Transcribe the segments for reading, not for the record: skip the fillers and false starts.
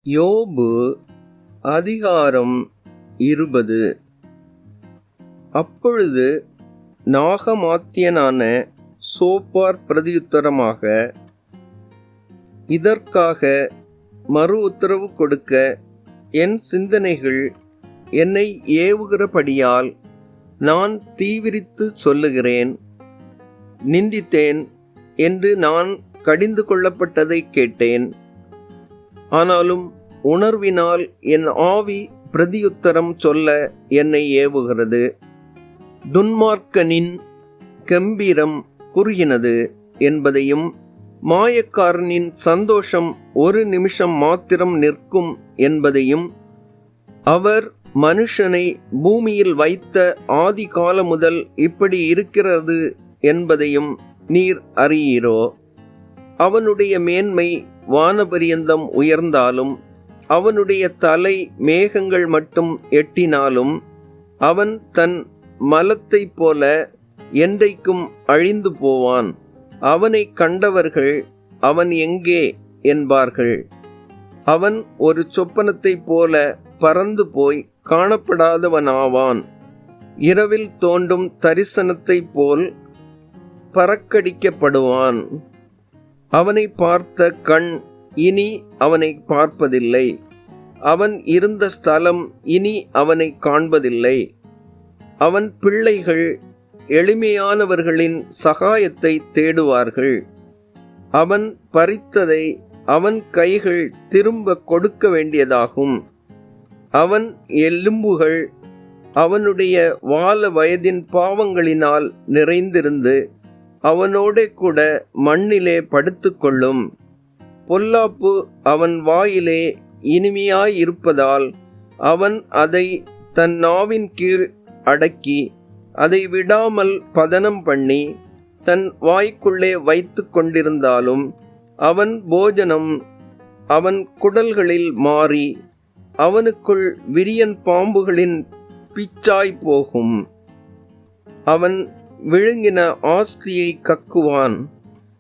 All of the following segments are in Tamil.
யோபு அதிகாரம் 20. அப்பொழுது நாகமாத்தியனான சோப்பார் பிரதியுத்தரமாக, இதற்காக மறு உத்தரவு கொடுக்க என் சிந்தனைகள் என்னை ஏவுகிறபடியால் நான் தீவிரித்து சொல்லுகிறேன். நிந்தித்தேன் என்று நான் கடிந்து கொள்ளப்பட்டதை கேட்டேன். ஆனாலும் உணர்வினால் என் ஆவி பிரதியுத்தரம் சொல்ல என்னை ஏவுகிறது. துன்மார்க்கனின் கம்பீரம் குறுகினது என்பதையும், மாயக்காரனின் சந்தோஷம் ஒரு நிமிஷம் மாத்திரம் நிற்கும் என்பதையும், அவர் மனுஷனை பூமியில் வைத்த ஆதி காலம் முதல் இப்படி இருக்கிறது என்பதையும் நீர் அறியீரோ? அவனுடைய மேன்மை வானபரியந்தம் உயர்ந்தாலும், அவனுடைய தலை மேகங்கள் மட்டும் எட்டினாலும், அவன் தன் மலத்தைப் போல என்றைக்கும் அழிந்து போவான். அவனை கண்டவர்கள் அவன் எங்கே என்பார்கள். அவன் ஒரு சொப்பனத்தைப் போல பறந்து போய் காணப்படாதவனாவான். இரவில் தோன்றும் தரிசனத்தைப் போல் பறக்கடிக்கப்படுவான். அவனை பார்த்த கண் இனி அவனை பார்ப்பதில்லை. அவன் இருந்த ஸ்தலம் இனி அவனை காண்பதில்லை. அவன் பிள்ளைகள் எளிமையானவர்களின் சகாயத்தை தேடுவார்கள். அவன் பறித்ததை அவன் கைகள் திரும்ப கொடுக்க வேண்டியதாகும். அவன் எலும்புகள் அவனுடைய வால வயதின் பாவங்களினால் நிறைந்திருந்து அவனோடே கூட மண்ணிலே படுத்துக்கொள்ளும். பொல்லாப்பு அவன் வாயிலே இனிமையாயிருப்பதால் அவன் அதை தன் நாவின் கீழ் அடக்கி, அதை விடாமல் பதனம் பண்ணி தன் வாய்க்குள்ளே வைத்து கொண்டிருந்தாலும், அவன் போஜனம் அவன் குடல்களில் மாறி அவனுக்குள் விரியன் பாம்புகளின் பிச்சாய் போகும். அவன் விழுங்கின ஆஸ்தியை கக்குவான்.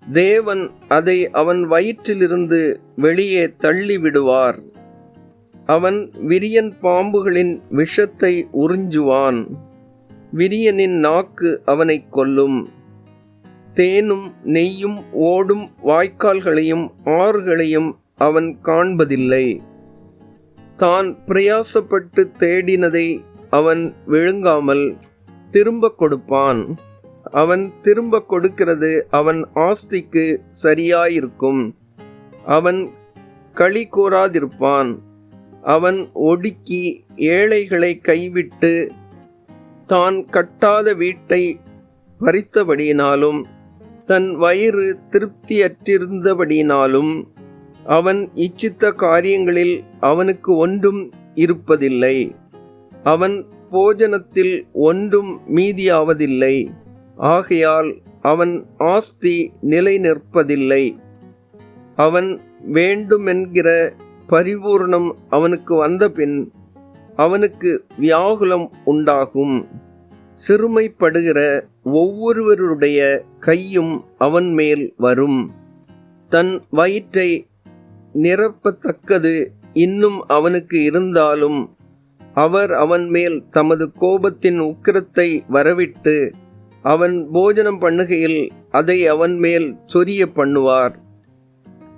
தேவன் அதை அவன் வயிற்றிலிருந்து வெளியே தள்ளிவிடுவார். அவன் விரியன் பாம்புகளின் விஷத்தை உறிஞ்சுவான். விரியனின் நாக்கு அவனை கொல்லும். தேனும் நெய்யும் ஓடும் வாய்க்கால்களையும் ஆறுகளையும் அவன் காண்பதில்லை. தான் பிரயாசப்பட்டு தேடினதை அவன் விழுங்காமல் திரும்ப கொடுப்பான். அவன் திரும்ப கொடுக்கிறது அவன் ஆஸ்திக்கு சரியாயிருக்கும். அவன் களி கூறாதிருப்பான். அவன் ஒடுக்கி ஏழைகளை கைவிட்டு தான் கட்டாத வீட்டை பறித்தபடியினாலும், தன் வயிறு திருப்தியற்றிருந்தபடியினாலும், அவன் இச்சித்த காரியங்களில் அவனுக்கு ஒன்றும் இருப்பதில்லை. அவன் போஜனத்தில் ஒன்றும் மீதியாவதில்லை. ஆகையால் அவன் ஆஸ்தி நிலை நிற்பதில்லை. அவன் வேண்டுமென்கிற பரிபூர்ணம் அவனுக்கு வந்தபின் அவனுக்கு வியாகுலம் உண்டாகும். சிறுமைப்படுகிற ஒவ்வொருவருடைய கையும் அவன் மேல் வரும். தன் வயிற்றை நிரப்பத்தக்கது இன்னும் அவனுக்கு இருந்தாலும், அவர் அவன் மேல் தமது கோபத்தின் உக்கிரத்தை வரவிட்டு அவன் போஜனம் பண்ணுகையில் அதை அவன் மேல் சொரிய பண்ணுவார்.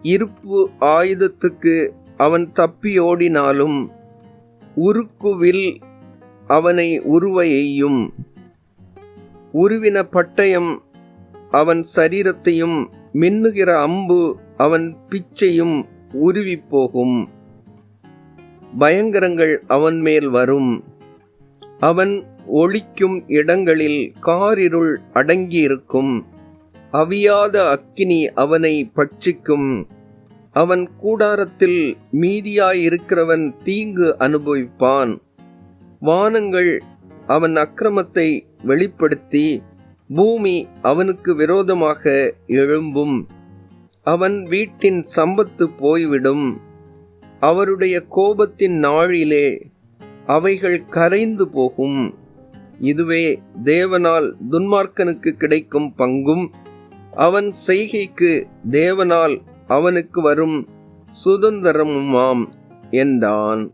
இருப்பு ஆயுதத்துக்கு அவன் தப்பியோடினாலும் உருக்குவில் அவனை உருவ எய்யும். உருவின பட்டயம் அவன் சரீரத்தையும், மின்னுகிற அம்பு அவன் பிச்சையும் உருவி போகும். பயங்கரங்கள் அவன் மேல் வரும். அவன் ஒளிக்கும் இடங்களில் காரிருள் அடங்கியிருக்கும். அவியாத அக்கினி அவனை பட்சிக்கும். அவன் கூடாரத்தில் மீதியாயிருக்கிறவன் தீங்கு அனுபவிப்பான். வானங்கள் அவன் அக்கிரமத்தை வெளிப்படுத்தி பூமி அவனுக்கு விரோதமாக எழும்பும். அவன் வீட்டின் சம்பத்து போய்விடும். அவருடைய கோபத்தின் நாளிலே அவைகள் கரைந்து போகும். இதுவே தேவனால் துன்மார்க்கனுக்கு கிடைக்கும் பங்கும், அவன் செய்கைக்கு தேவனால் அவனுக்கு வரும் சுதந்திரமுமாம். என்றான்.